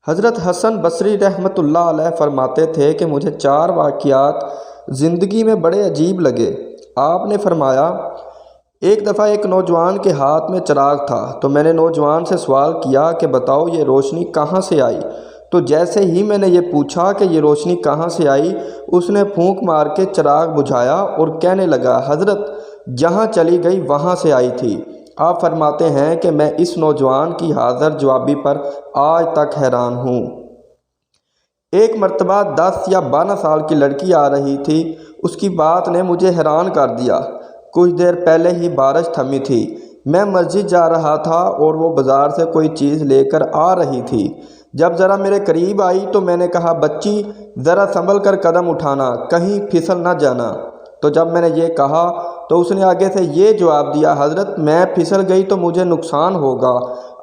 حضرت حسن بصری رحمۃ اللہ علیہ فرماتے تھے کہ مجھے 4 واقعات زندگی میں بڑے عجیب لگے۔ آپ نے فرمایا، ایک دفعہ ایک نوجوان کے ہاتھ میں چراغ تھا تو میں نے نوجوان سے سوال کیا کہ بتاؤ یہ روشنی کہاں سے آئی؟ تو جیسے ہی میں نے یہ پوچھا کہ یہ روشنی کہاں سے آئی، اس نے پھونک مار کے چراغ بجھایا اور کہنے لگا، حضرت جہاں چلی گئی وہاں سے آئی تھی۔ آپ فرماتے ہیں کہ میں اس نوجوان کی حاضر جوابی پر آج تک حیران ہوں۔ ایک مرتبہ 10 یا 12 سال کی لڑکی آ رہی تھی، اس کی بات نے مجھے حیران کر دیا۔ کچھ دیر پہلے ہی بارش تھمی تھی، میں مسجد جا رہا تھا اور وہ بازار سے کوئی چیز لے کر آ رہی تھی۔ جب ذرا میرے قریب آئی تو میں نے کہا، بچی ذرا سنبھل کر قدم اٹھانا، کہیں پھسل نہ جانا۔ تو جب میں نے یہ کہا تو اس نے آگے سے یہ جواب دیا، حضرت میں پھسل گئی تو مجھے نقصان ہوگا،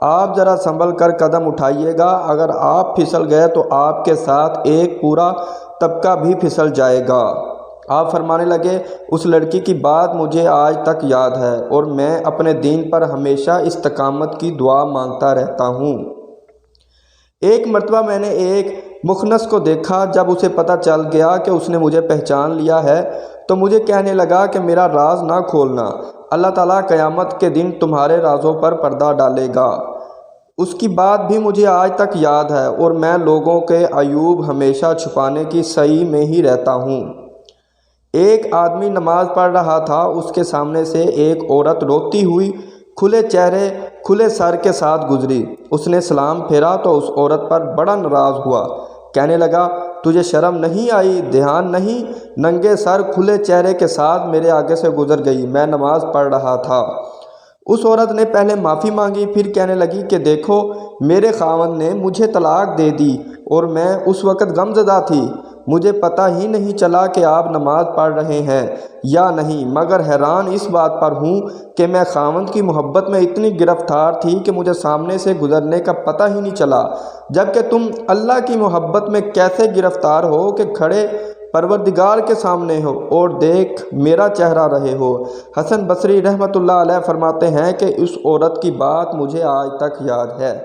آپ ذرا سنبھل کر قدم اٹھائیے گا، اگر آپ پھسل گئے تو آپ کے ساتھ ایک پورا طبقہ بھی پھسل جائے گا۔ آپ فرمانے لگے، اس لڑکی کی بات مجھے آج تک یاد ہے اور میں اپنے دین پر ہمیشہ استقامت کی دعا مانگتا رہتا ہوں۔ ایک مرتبہ میں نے ایک مخنث کو دیکھا، جب اسے پتہ چل گیا کہ اس نے مجھے پہچان لیا ہے تو مجھے کہنے لگا کہ میرا راز نہ کھولنا، اللہ تعالیٰ قیامت کے دن تمہارے رازوں پر پردہ ڈالے گا۔ اس کی بات بھی مجھے آج تک یاد ہے اور میں لوگوں کے عیوب ہمیشہ چھپانے کی سعی میں ہی رہتا ہوں۔ ایک آدمی نماز پڑھ رہا تھا، اس کے سامنے سے ایک عورت روتی ہوئی کھلے چہرے کھلے سر کے ساتھ گزری۔ اس نے سلام پھیرا تو اس عورت پر بڑا ناراض ہوا، کہنے لگا، تجھے شرم نہیں آئی، دھیان نہیں، ننگے سر کھلے چہرے کے ساتھ میرے آگے سے گزر گئی، میں نماز پڑھ رہا تھا۔ اس عورت نے پہلے معافی مانگی، پھر کہنے لگی کہ دیکھو میرے خاوند نے مجھے طلاق دے دی اور میں اس وقت غمزدہ تھی، مجھے پتہ ہی نہیں چلا کہ آپ نماز پڑھ رہے ہیں یا نہیں، مگر حیران اس بات پر ہوں کہ میں خاوند کی محبت میں اتنی گرفتار تھی کہ مجھے سامنے سے گزرنے کا پتہ ہی نہیں چلا، جبکہ تم اللہ کی محبت میں کیسے گرفتار ہو کہ کھڑے پروردگار کے سامنے ہو اور دیکھ میرا چہرہ رہے ہو۔ حسن بصری رحمۃ اللہ علیہ فرماتے ہیں کہ اس عورت کی بات مجھے آج تک یاد ہے۔